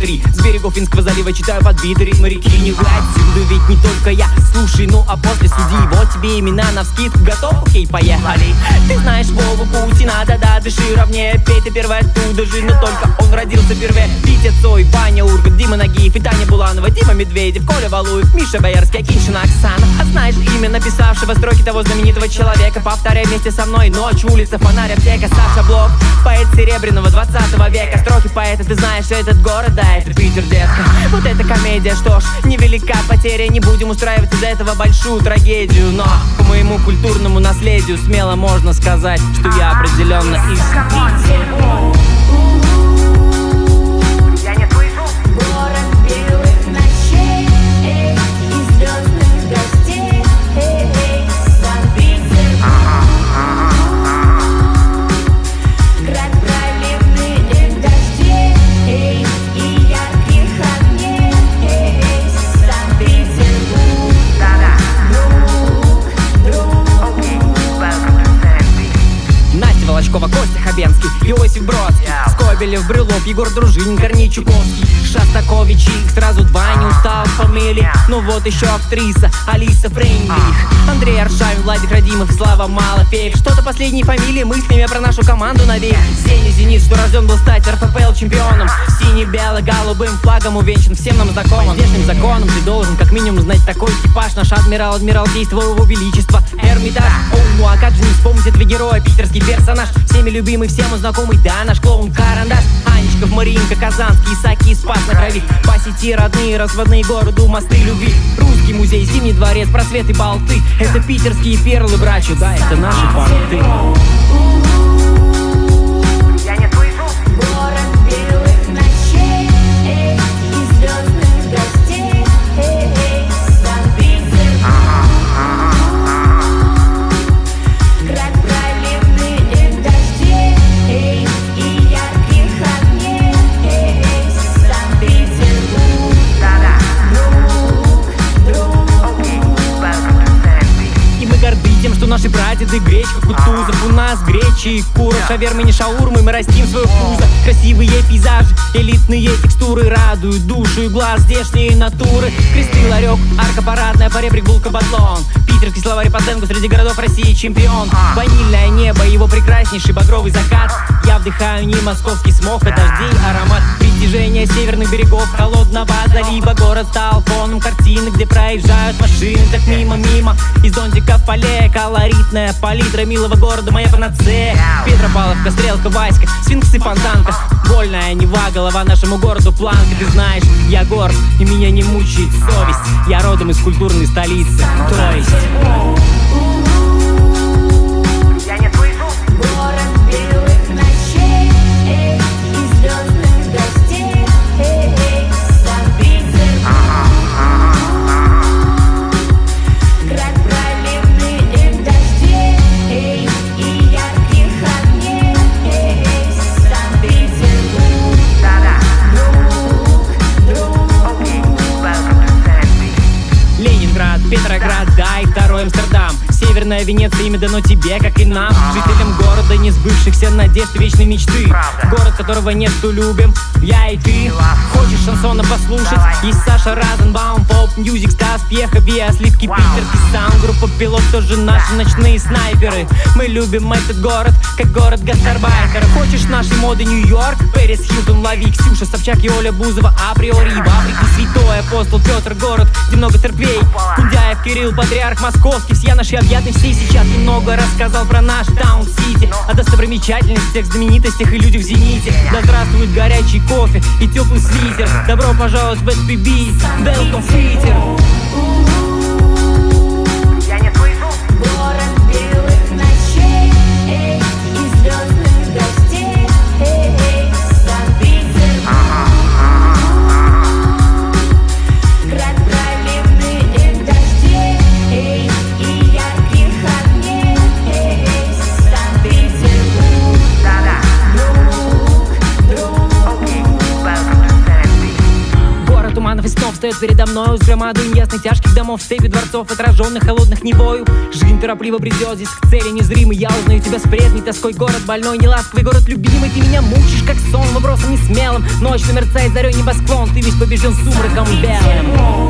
смотри, с берегов Финского залива читаю подбитый ритм реки Невы. Отсюда ведь не только я, слушай, ну а после суди. Вот тебе имена навскидку, готов? Окей, поехали. Ты знаешь Вову Путина, да-да, дыши ровнее. Петя первый оттуда же, но только он родился первее. Витя Цой, Ваня Ургант, Дима Нагиев и Таня Буланова, Дима Медведев, Коля Валуев, Миша Боярский, Акиньшина Оксана. А знаешь имя написавшего строки того знаменитого человека? Повторяй вместе со мной: ночь, улица, фонарь, аптека. Саша Блок, поэт серебряного 20 века. Строки поэта, ты знаешь, этот город, да, это Питер, детка. Вот это комедия, что ж, невелика потеря. Не будем устраивать из этого большую трагедию. Но по моему культурному наследию смело можно сказать, что я определенно из Питера. Костя Хабенский, Иосиф Бродский, Скобелев, Брюлов, Егор Дружинин, Корней Чуковский, Шостакович, их сразу два, не устал фамилии. Ну вот еще актриса Алиса Фрейндлих, Андрей Аршавин, Владик Радимов, Слава Малафеев. Что-то последние фамилии мыслями про нашу команду навеет. Зенит, Зенит, что рожден был стать РФПЛ чемпионом, сине-бело-голубым флагом увенчан, всем нам знакомым здешним законом. Ты должен как минимум знать такой типаж: наш адмирал, адмиралтейство его величества Эрмитаж. О, ну а как же не вспомнить этого героя, питерский персонаж, всеми любимый, всем знакомый, да, наш клоун Карандаш. Анечков, Маринка, Казанский, Исаки, Спас на крови. По сети родные, разводные городу, мосты любви. Русский музей, Зимний дворец, Просвет и Болты. Это питерские перлы, братья, да, это наши понты. Наши прадеды, гречка, Кутузов, у нас гречи и кура, шавермы, не шаурмы, мы растим свое пузо. Красивые пейзажи, элитные текстуры радуют душу и глаз, здешние натуры. Кресты, ларек, арка парадная, поребрик, булка, батлон. Питерский словарь по сленгу среди городов России чемпион. Ванильное небо, его прекраснейший багровый закат. Я вдыхаю не московский смог, а дождей аромат. Притяжение северных берегов холодного залива. Город стал фоном картины, где проезжают машины так мимо-мимо. Из зонтиков полей колоритная палитра милого города, моя панацея. Петропавловка, Стрелка, Васька, Сфинксы, Фонтанка. Вольная Нева, голова нашему городу планка. Ты знаешь, я горд, и меня не мучает совесть. Я родом из культурной столицы, то есть... Петроград, да, и второй Амстердам. Северная Венеция, имя дано тебе, как и нам, жителям города не сбывшихся надежд и вечной мечты. Город, которого нет, что любим, я и ты. Хочешь шансона послушать? Есть Саша Розенбаум, поп-мьюзик, Стас Пьеха, Виа, Сливки, питерский саунд. Группа Пилот, тоже наши ночные снайперы. Мы любим этот город, как город гастарбайтеров. Хочешь нашей моды Нью-Йорк? Пэрис Хилтон, лови, Ксюша Собчак и Оля Бузова. Априори, в Африке святой апостол Петр, город, где много церквей. Кундяев, Кирилл, патриарх московский. Все наши объятны, все сейчас немного рассказал про наш Таун-Сити. О достопримечательностях, знаменитостях и людях в зените. Да здравствует горячий кофе и теплый свитер. Добро пожаловать в SPB, Welcome в Питер. встает передо мною с громадой неясных тяжких домов, цепи дворцов, отраженных холодных Невою. Жизнь торопливо бредет здесь к цели незримой. Я узнаю тебя с прежней тоской. Город больной, неласковый, город любимый. Ты меня мучишь, как сон, вопросом несмелым. Ночь мерцает зарей небосклон. Ты весь побежден сумраком белым.